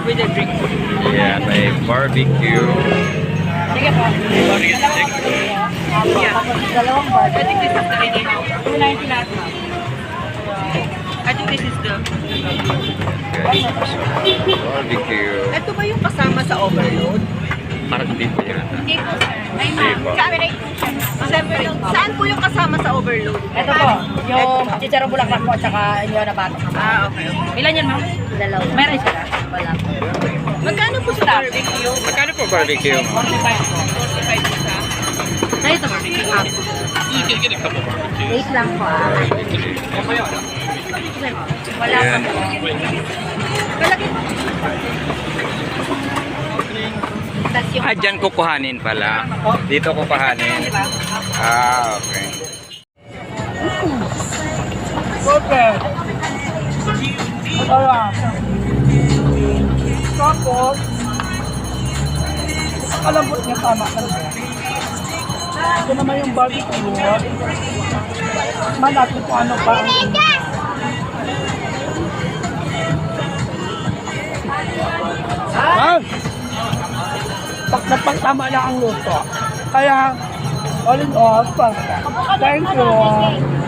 With a drink. Yeah, may barbecue. Sige po. Yeah. Dalawang bar. I think this is the ID now. 290 lahat na. I think this is the... Guys, barbecue. Ito ba yung kasama sa overload? Parang hindi po yan. Hindi po, sir. Ay, Hindi po. separate po siya. Separate. Saan po yung kasama sa overload? Ito po, yung chicharo bulaklak po at saka inyo na batok. Ah, okay. Ilan yan, ma'am? Dalawa. Meron sila? Wala po. Magkano po sa barbecue? Magkano po barbecue? 45 po. 45 isa. Na ito, ma'am. Wait lang po. Wala Ayan. po. Kalaki. Tas yung... Ah, dyan kukuhanin pala. Dito kukuhanin. Diba? Ah, okay. Okay. Masarap. Tapos, kalambot niya tama talaga. Ito naman yung barbecue. Malapit kung ano pa ang Pagtama lang ang luto. Kaya, all in all, perfect. Thank you.